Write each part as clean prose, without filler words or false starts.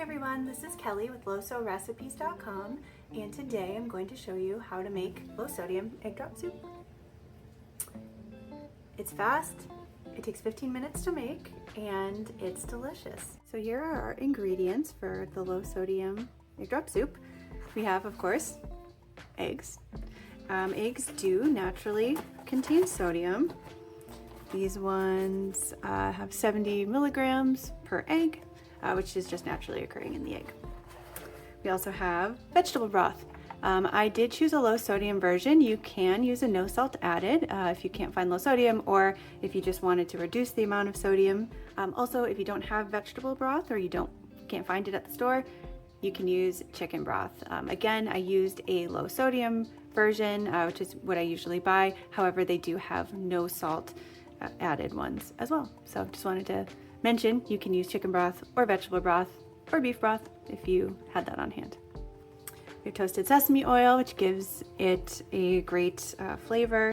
everyone, this is Kelly with lowsorecipes.com, and today I'm going to show you how to make low sodium egg drop soup. It's fast, it takes 15 minutes to make, and it's delicious. So here are our ingredients for the low sodium egg drop soup. We have, of course, eggs. Eggs do naturally contain sodium. These ones have 70 milligrams per egg, which is just naturally occurring in the egg. We also have vegetable broth. I did choose a low sodium version. You can use a no salt added if you can't find low sodium, or if you just wanted to reduce the amount of sodium. Also, if you don't have vegetable broth or you can't find it at the store, you can use chicken broth. Again, I used a low sodium version, which is what I usually buy. However, they do have no salt added ones as well. So just wanted to mention you can use chicken broth or vegetable broth or beef broth if you had that on hand. We have toasted sesame oil, which gives it a great flavor.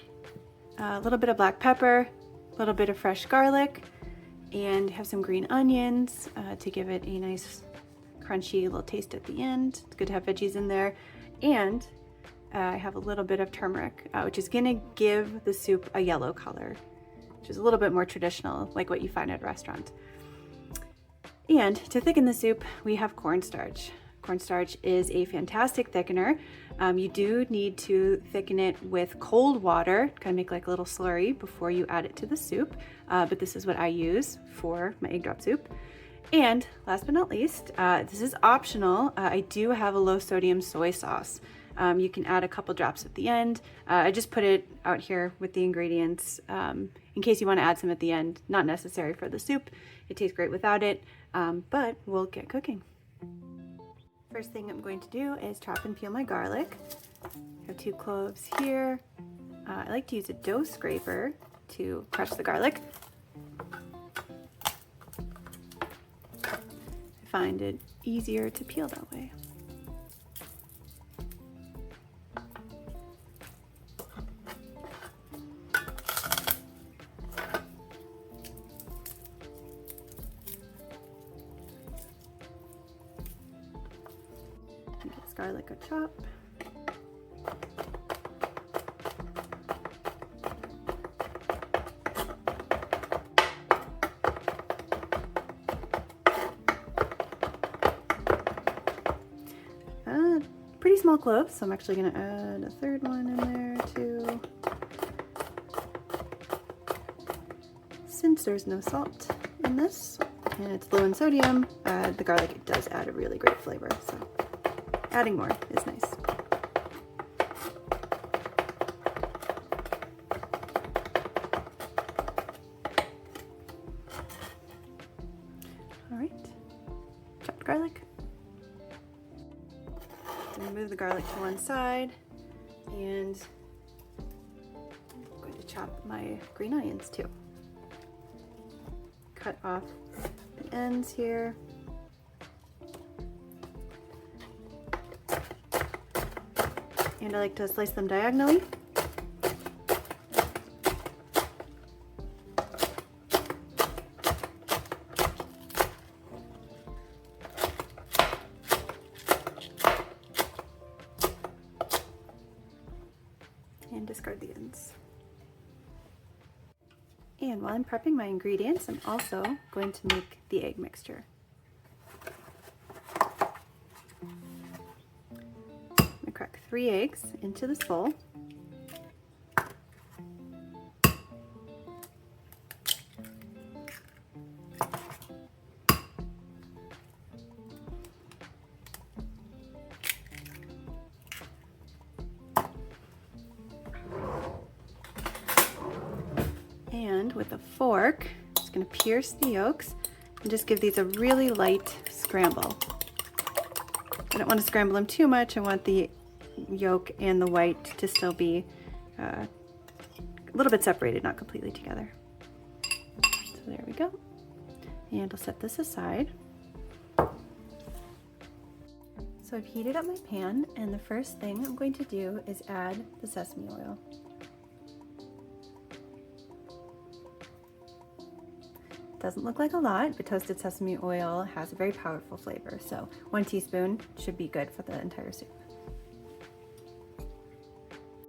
A little bit of black pepper, a little bit of fresh garlic, and have some green onions to give it a nice crunchy little taste at the end. It's good to have veggies in there. And I have a little bit of turmeric, which is gonna give the soup a yellow color, which is a little bit more traditional, like what you find at a restaurant. And to thicken the soup, we have cornstarch. Cornstarch is a fantastic thickener. You do need to thicken it with cold water, kind of make like a little slurry before you add it to the soup. But this is what I use for my egg drop soup. And last but not least, this is optional. I do have a low sodium soy sauce. You can add a couple drops at the end. I just put it out here with the ingredients in case you want to add some at the end. Not necessary for the soup. It tastes great without it, but we'll get cooking. First thing I'm going to do is chop and peel my garlic. I have 2 cloves here. I like to use a dough scraper to crush the garlic. I find it easier to peel that way. Give garlic a chop. Pretty small cloves, so I'm actually going to add a third one in there too. Since there's no salt in this and it's low in sodium, the garlic does add a really great flavor, so adding more is nice. All right, chopped garlic. Move the garlic to one side, and I'm going to chop my green onions too. Cut off the ends here. And I like to slice them diagonally. And discard the ends. And while I'm prepping my ingredients, I'm also going to make the egg mixture. I'm going to crack 3 eggs into this bowl. And with a fork, I'm just going to pierce the yolks and just give these a really light scramble. I don't want to scramble them too much. I want the yolk and the white to still be a little bit separated, not completely together. So there we go. And I'll set this aside. So I've heated up my pan, and the first thing I'm going to do is add the sesame oil. Doesn't look like a lot, but toasted sesame oil has a very powerful flavor. So 1 teaspoon should be good for the entire soup.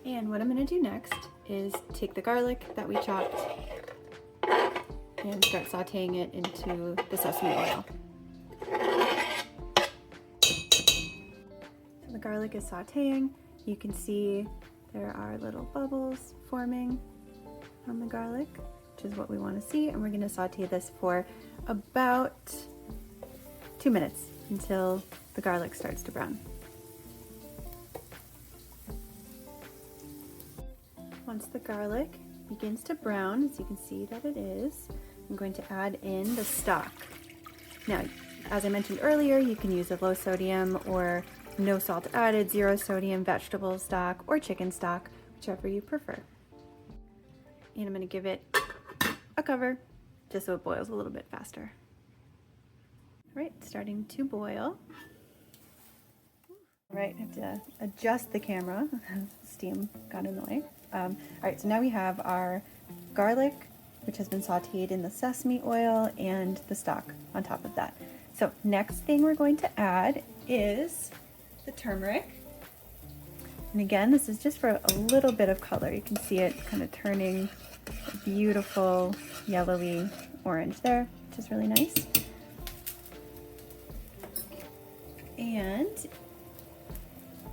And what I'm gonna do next is take the garlic that we chopped and start sauteing it into the sesame oil. So the garlic is sauteing. You can see there are little bubbles forming on the garlic, which is what we want to see, and we're going to saute this for about 2 minutes until the garlic starts to brown. Once the garlic begins to brown, as you can see that it is, I'm going to add in the stock. Now, as I mentioned earlier, you can use a low sodium or no salt added, 0 sodium vegetable stock or chicken stock, whichever you prefer. And I'm going to give it a cover just so it boils a little bit faster. All right, it's starting to boil. All right, I have to adjust the camera. Steam got in the way. All right, so now we have our garlic, which has been sauteed in the sesame oil, and the stock on top of that. So next thing we're going to add is the turmeric. And again, this is just for a little bit of color. You can see it kind of turning a beautiful yellowy orange there, which is really nice. And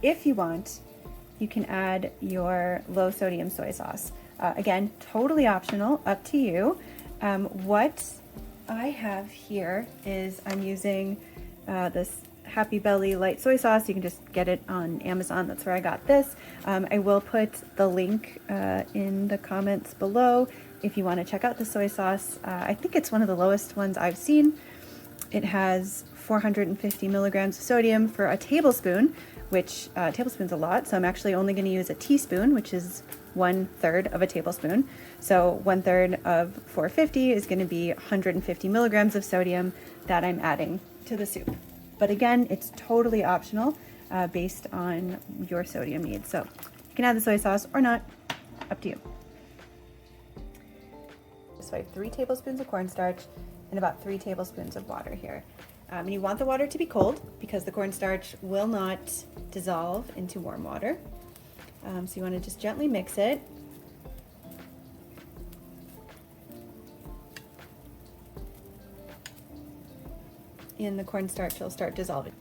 if you want, you can add your low sodium soy sauce. Again, totally optional, up to you. What I have here is I'm using this Happy Belly light soy sauce. You can just get it on Amazon. That's where I got this. I will put the link in the comments below if you want to check out the soy sauce. I think it's one of the lowest ones I've seen. It has 450 milligrams of sodium for a tablespoon, which a tablespoon's a lot, so I'm actually only going to use a teaspoon, which is 1/3 of a tablespoon. So 1/3 of 450 is going to be 150 milligrams of sodium that I'm adding to the soup. But again, it's totally optional based on your sodium needs. So you can add the soy sauce or not, up to you. So I have 3 tablespoons of cornstarch and about 3 tablespoons of water here. And you want the water to be cold because the cornstarch will not dissolve into warm water. So you want to just gently mix it. And the cornstarch will start dissolving.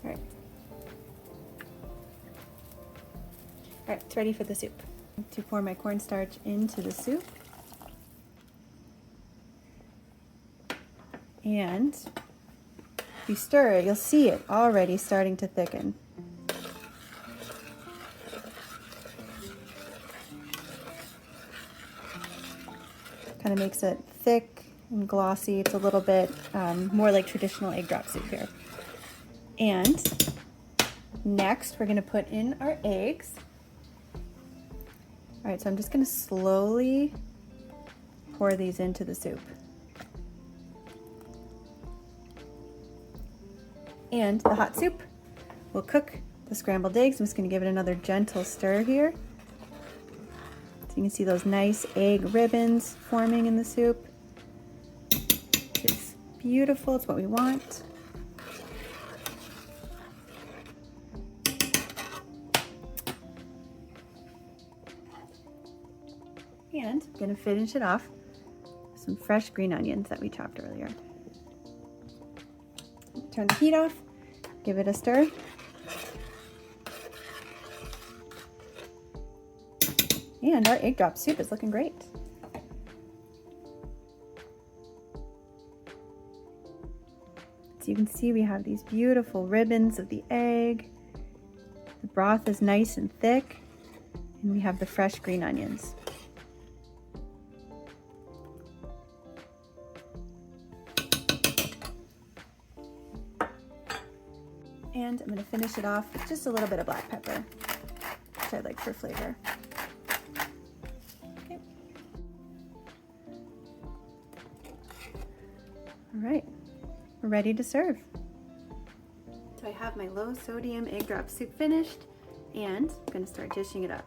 All right. All right, it's ready for the soup. To pour my cornstarch into the soup. And if you stir it, you'll see it already starting to thicken. Kind of makes it thick and glossy. It's a little bit more like traditional egg drop soup here. And next, we're going to put in our eggs. All right, so I'm just going to slowly pour these into the soup. And the hot soup will cook the scrambled eggs. I'm just going to give it another gentle stir here. So you can see those nice egg ribbons forming in the soup. It's beautiful. It's what we want. And I'm going to finish it off with some fresh green onions that we chopped earlier. Turn the heat off, give it a stir. And our egg drop soup is looking great. So you can see we have these beautiful ribbons of the egg. The broth is nice and thick, and we have the fresh green onions. And I'm going to finish it off with just a little bit of black pepper, which I like for flavor. Okay. All right, we're ready to serve. So I have my low sodium egg drop soup finished, and I'm going to start dishing it up.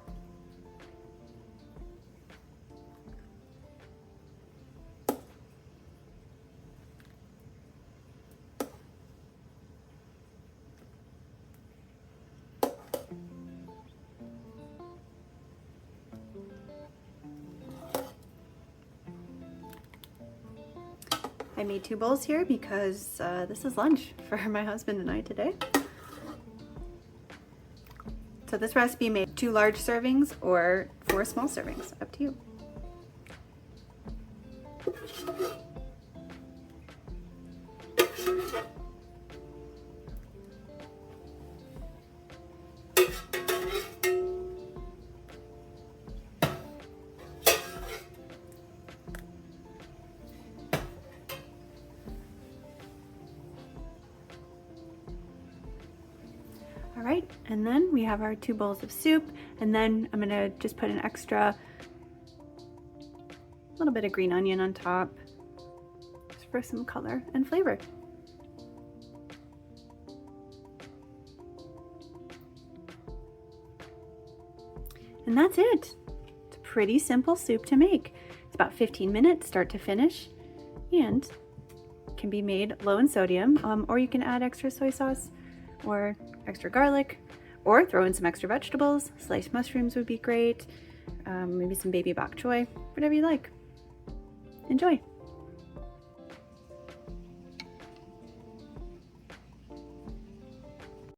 I made 2 bowls here because this is lunch for my husband and I today. So this recipe made 2 large servings or 4 small servings, up to you. All right, and then we have our 2 bowls of soup, and then I'm gonna just put an extra little bit of green onion on top just for some color and flavor. And that's it. It's a pretty simple soup to make. It's about 15 minutes start to finish, and can be made low in sodium, or you can add extra soy sauce or extra garlic, or throw in some extra vegetables. Sliced mushrooms would be great, maybe some baby bok choy, whatever you like. Enjoy.